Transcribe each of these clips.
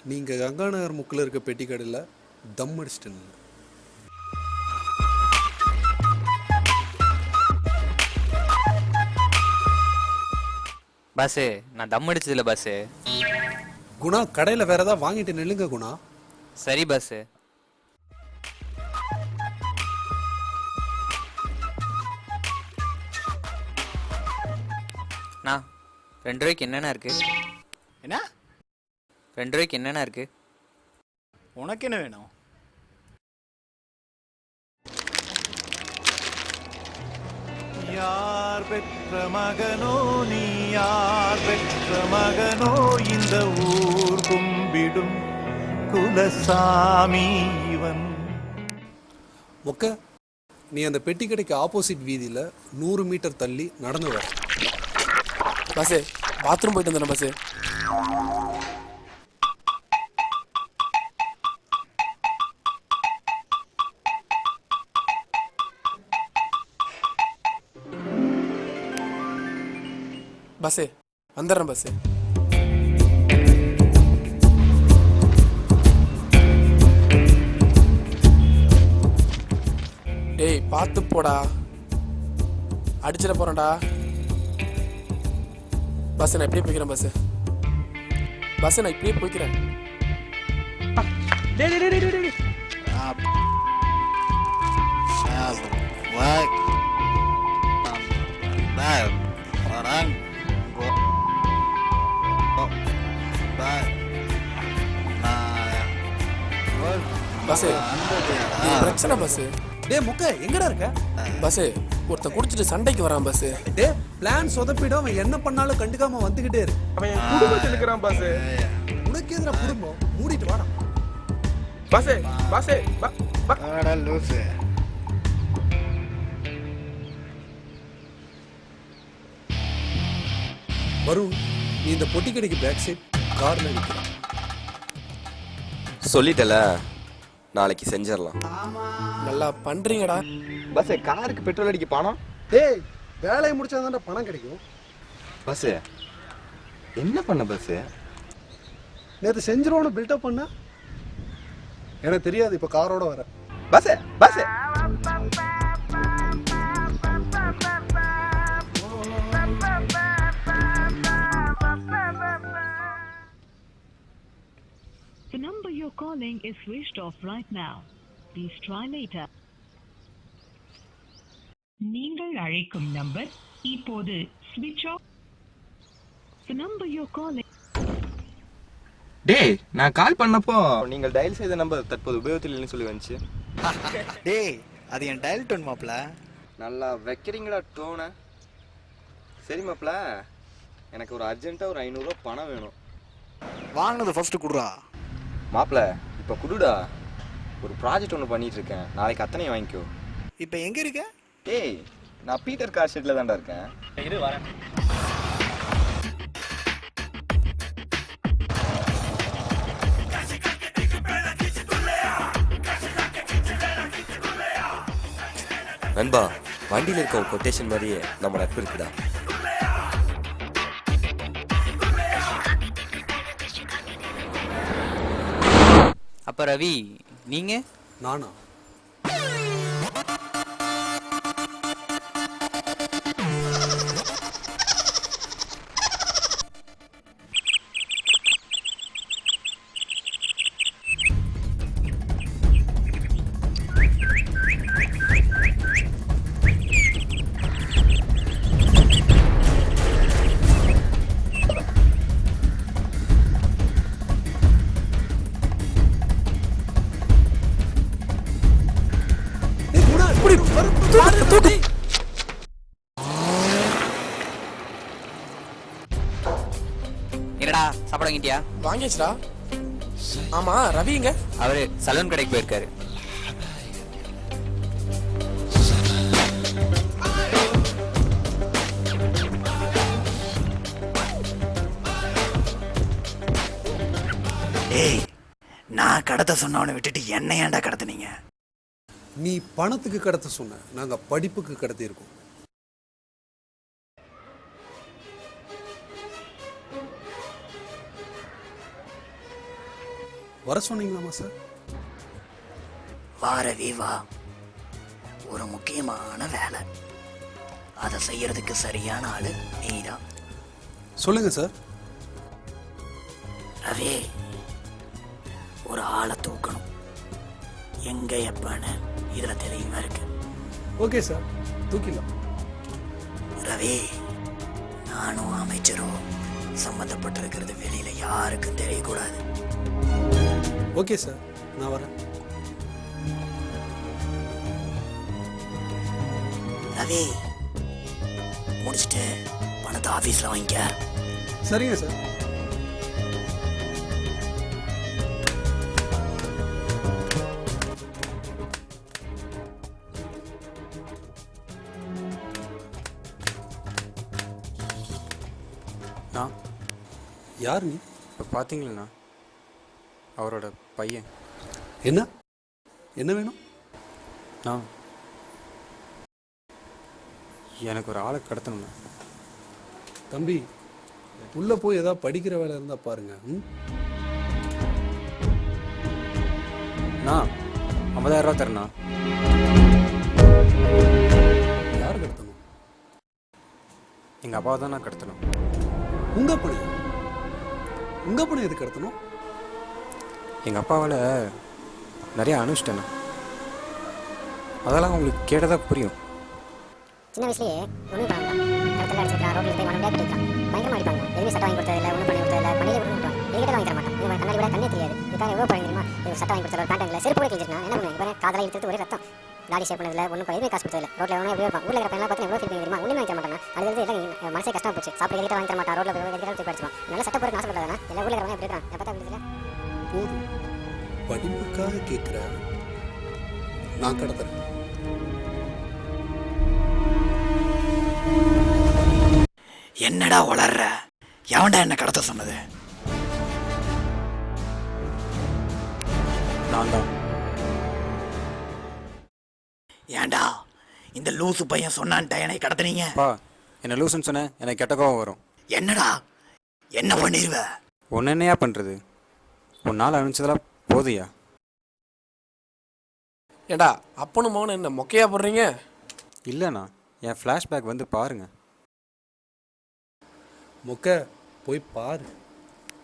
நீங்கள் கங்கா நகர் முக்கில் இருக்க பெட்டி கடையில் தம் அடிச்சிட்டு இருந்தீங்க. பாஸு நான் தம் அடிச்சதில்ல பாஸு. குணா, கடையில் வேற ஏதாவது வாங்கிட்டு நில்லுங்க குணா. சரி பாஸு. நான் 2 ரூபாய்க்கு என்னென்ன இருக்கு? என்ன 2 ரூபாய்க்கு என்னென்ன இருக்கு? உனக்கு என்ன வேணும்? யார் பெற்ற மகனோ நீ, யார் பெற்ற மகனோ இந்த ஊர் கும்பிடும் குலசாமி இவன். மொக்க, நீ அந்த பெட்டி கடைக்கு ஆப்போசிட் வீதியில் 100 மீட்டர் தள்ளி நடந்து வர. பஸ்ஸு பாத்ரூம் போயிட்டு வந்தேன் பஸ்ஸு. பஸ்ஸு வந்துடுறேன் பஸ்ஸு. டேய் பார்த்து போடா, அடிச்சிட போறேன்டா. பஸ் நான் இப்படியே போய்க்கிறேன் பஸ். பஸ் நான் இப்படியே போய்க்கிறேன். பஸ் பிரச்சனை பஸ். டே மொக்க, எங்கடா இருக்க? பஸ் ஒருத்தன் குடிச்சிட்டு சண்டைக்கு வரான் பஸ். டே பிளான் சொதப்பிடும், அவன் என்ன பண்ணாலும் கண்டுக்காம வந்துகிட்டே இருக்கு. அவன் என் குடும்பத்தில் இருக்கிறான் பாஸ். உனக்கு எதிராக குடும்பம் மூடிட்டு வாடா. பாஸ் பாஸ் லூசு. வருண், நீ இந்த பொட்டி கடைக்கு பேக் சைட் கார்ல நிற்கிற. சொல்லிட்டல, நாளைக்கு செஞ்சிடலாம். நல்லா பண்றீங்கடா. பஸ் காருக்கு பெட்ரோல் அடிக்க பணம். டேய், வேலையை முடிச்சாதான்டா பணம் கிடைக்கும். பஸ் என்ன பண்ண பஸ்? நேற்று செஞ்சிருவோன்னு பில்டப் பண்ண எனக்கு தெரியாது. இப்போ காரோட வர. Bus bus The number you're calling is switched off right now. Please try later. நீங்கள் அழைக்கும் நம்பர் இப்போது switch off. The number you're calling. டேய், நான் கால் பண்ணப்போ நீங்கள் டயல் செய்த நம்பர் தற்போது உபயோகத்தில் இல்லைன்னு சொல்லி வந்துச்சு. டேய், அது என் டயல் டோன் மாப்ள. நல்லா வைக்கிறீங்களா டோனை? சரி மாப்ள, எனக்கு ஒரு அர்ஜென்ட்டாக ஒரு 500 ரூபா பணம் வேணும். வாங்கினது ஃபர்ஸ்ட் குடுறா. மாப்ள இப்போ குடுடா. ஒரு ப்ராஜெக்ட் ஒன்று பண்ணிட்டு இருக்கேன், நாளைக்கு அத்தனையும் வாங்கிக்கோ. இப்போ எங்க இருக்க? டேய், நான் பீட்டர் கார் ஷெட்டில் தான்டா இருக்கேன். இரு வரேன். நண்பா, வண்டியில் இருக்க ஒரு கொட்டேஷன் மாதிரியே நம்ம நட்பு இருக்குடா. அப்ப ரவி நீங்க? நானா? என்னடா சாப்பாடு வாங்கிட்டியா? வாங்கியாச்சுடா. ஆமா, ரவிங்க அவரு சலூன் கடைக்கு போயிருக்காரு. ஏய், நான் கடத்த சொன்னவனை விட்டுட்டு என்ன ஏன்டா கடத்துனீங்க? நீ பணத்துக்கு கடத்த சொன்ன, நாங்கள் படிப்புக்கு கடத்தியிருக்கோம். வர சொன்னீங்களாமா சார்? வா ரவி வா, ஒரு முக்கியமான வேலை, அதை செய்யறதுக்கு சரியான ஆளு நீதான். சொல்லுங்கள் சார். ரவி, ஒரு ஆளை தூக்கணும், எங்க எப்பன்னு இதுல தெளிவா இருக்கு. Okay sir, தூக்கிடலாம். ரவி, நானும் அமைச்சரும் சம்மந்தப்பட்டிருக்கிறது வெளியில யாருக்கும் தெரியக்கூடாது. ஓகே சார், நான் வரேன். ரவி, முடிச்சுட்டு பணத்தை ஆபீஸ்ல வாங்கிக்க. சரிங்க சார். நான் யார் நீ? இப்போ பார்த்தீங்களா அவரோட பையன். என்ன என்ன வேணும்? நான் எனக்கு ஒரு ஆளை கடத்தணுண்ணா. தம்பி, உள்ளே போய் ஏதாவது படிக்கிற வேலை இருந்தால் பாருங்க. நான் 50,000 ரூபா தரேண்ணா. யார் கடத்தணும்? எங்கள் அப்பாவை தான் நான் கடத்தணும். உங்கள் பணம்? உங்கள் பணம் எது கடத்தணும்? எங்கள் அப்பாவால் நிறைய அனுஷ்டேண்ணா. அதெல்லாம் உங்களுக்கு கேட்டதாக புரியும். சின்ன வயசுலேயே ஒன்றும் பண்ணலாம், இடத்துல அடிச்சிருக்கா, ரோட்டில் போய் மனம் கேட்டுருக்கான், பயங்கரமாக அடிப்பாங்க. எதுவுமே சட்டம் வாங்கி கொடுத்ததில்லை, ஒன்றும் பண்ணி கொடுத்ததில்லை, பண்ணியே விட்டுருவான். எதுக்கிட்ட வாங்கி தர மாட்டான். இவன் கண்ணாடி கூட கண்ணே தெரியாது. இதுக்காக எவ்வளோ பழம் தெரியுமா? இது சட்டம் வாங்கி கொடுத்தல, ஒரு பேண்ட் இல்லை, செருப்பு கூட கிழிச்சிருக்கான். என்ன பண்ணுவேன்? இப்போ காதலாக இழுத்து ஒரே ரத்தம், தாடி ஷேப் பண்ணதில்லை, ஒன்றும் எதுவுமே காசு கொடுத்ததில்லை. ரோட்டில் எவ்வளோ எப்படி இருப்பான். ஊரில் இருக்கிற பையன் பார்த்து எவ்வளோ ஃபீல் தெரியுமா? ஒன்றுமே வாங்கி தர மாட்டான். அதுலேருந்து எல்லாம் மனசே கஷ்டம் போச்சு. சாப்பிட எதுக்கிட்ட வாங்கி தர மாட்டான். ரோட்டில் போய் எதுக்கிட்ட போய் படிச்சுவான். நல்ல சட்டம் போட்டு ஆசைப்படாதானே? எல்லா ஊரில் இருக்கிறவங்க எப்படி இருக்கான்? எப்போ தான் போதும், படிப்புக்காக கேட்குறேன், நான் கடத்துறேன். என்னடா வளர்ற? எவன்டா என்ன கடத்த சொன்னது? நான் தான். ஏன்டா இந்த லூசு பையன் சொன்னான்டா என்னை கடத்துனீங்க? அப்பா, என்ன லூசுன்னு சொன்னேன், எனக்கு கெட்ட கோவம் வரும். என்னடா என்ன பண்ணிடுவ? ஒன்று என்னையா பண்ணுறது? ஒரு நாள் அனுப்பிச்சதெல்லாம் போதுயா. ஏண்டா அப்பனும் மகனும் என்ன மொக்கையா போடுறீங்க? இல்லைண்ணா, என் ஃப்ளாஷ்பேக் வந்து பாருங்க. மொக்க போய் பாரு.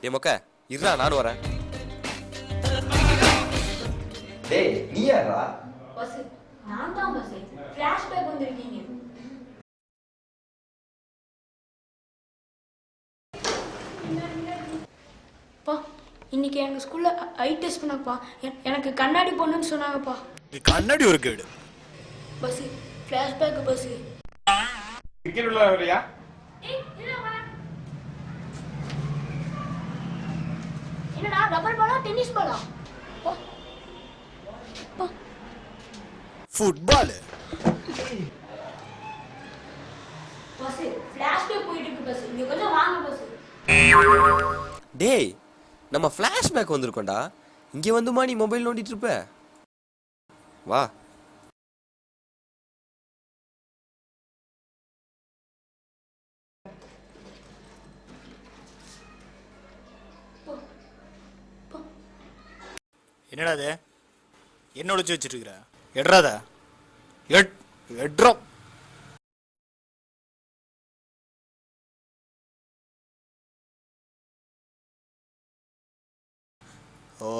ஏ மொக்க, இருடா நானும் வரேன். டேய் நீ யாரா? பஸ் நான் தான் பஸ். ஃபிளாஷ்பேக் வந்திருக்கீங்க. பா, இன்னைக்கு எங்க ஸ்கூல்ல ஐ டெஸ்ட் பண்ணப்பா. எனக்கு கண்ணாடி போடணும்னு சொன்னாங்கப்பா. கண்ணாடி ஒரு கேடு. Bus flashback bus. கிரிக்கெட் விளையாட வரியா? என்னடா rubber Bala tennis Bala? Football. Bus flashback போயிட்டு இருக்கு பஸ். இங்க கொஞ்சம் வாங்க பஸ். டேய், நம்ம ஃப்ளாஷ்பேக் வந்திருக்கோம்டா. இங்கே வந்துமா நீ மொபைல் நோண்டிட்டு இருப்ப? வா. என்னடா அது? என்ன ஒளிச்சு வச்சுட்டு இருக்கிற? எட்ராத எட்ரோ. ஓ,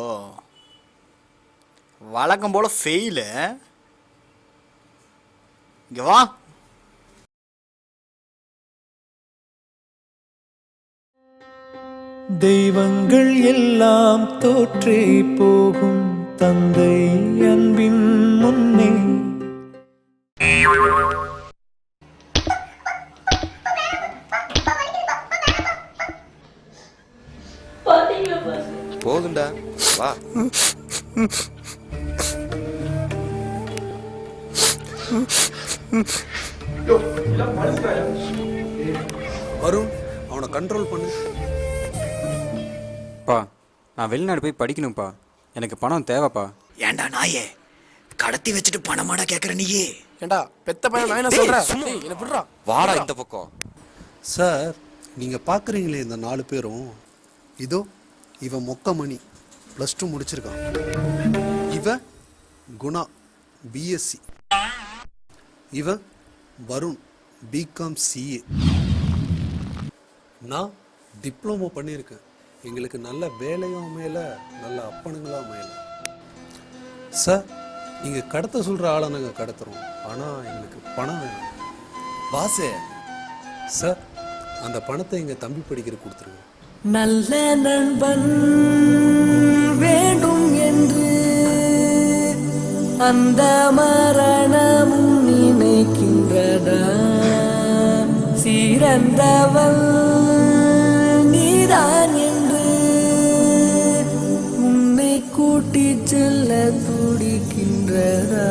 வழக்கம் போல ஃபெயிலு. இங்க வா. தெய்வங்கள் எல்லாம் தோற்றே போகும் தந்தை அன்பின் முன்னே. பாத்தீங்களா பஸ்? போதும்டா, வா. வருண், அவனை கண்ட்ரோல் பண்ணு. பா, நான் வெளிநாடு போய் படிக்கணும்ப்பா. எனக்கு பணம் தேவைப்பா. ஏன்டா நாயே, கடத்தி வச்சுட்டு பணமாடா கேட்குற நீயே? ஏண்டா பெத்த பையன் நான் என்ன சொல்கிறேன்? என்ன விடுறா? வாடா இந்த பக்கம். சார், நீங்கள் பார்க்குறீங்களே இந்த 4 பேரும், இதோ இவன் மொக்க மணி, +2 முடிச்சிருக்கான். இவன் குணா பிஎஸ்சி. இவன் வருண் பிகாம் சிஏ. நான் டிப்ளமோ பண்ணியிருக்கேன். எங்களுக்கு நல்ல வேலையும் அமையல, நல்ல அப்பனுங்களும் அமையல. சார், நீங்கள் கடத்த சொல்கிற ஆளை நாங்கள் கடத்துகிறோம், ஆனால் எங்களுக்கு பணம் வேணும். பாசு, சார், அந்த பணத்தை எங்கள் தம்பி படிக்கிற கொடுத்துருங்க. நல்ல நண்பன் வேண்டும் என்று அந்த மரணமும் நினைக்கின்றதா? சிறந்தவள் நீதான் என்று உன்னை கூட்டிச் செல்ல துடிக்கின்றதா?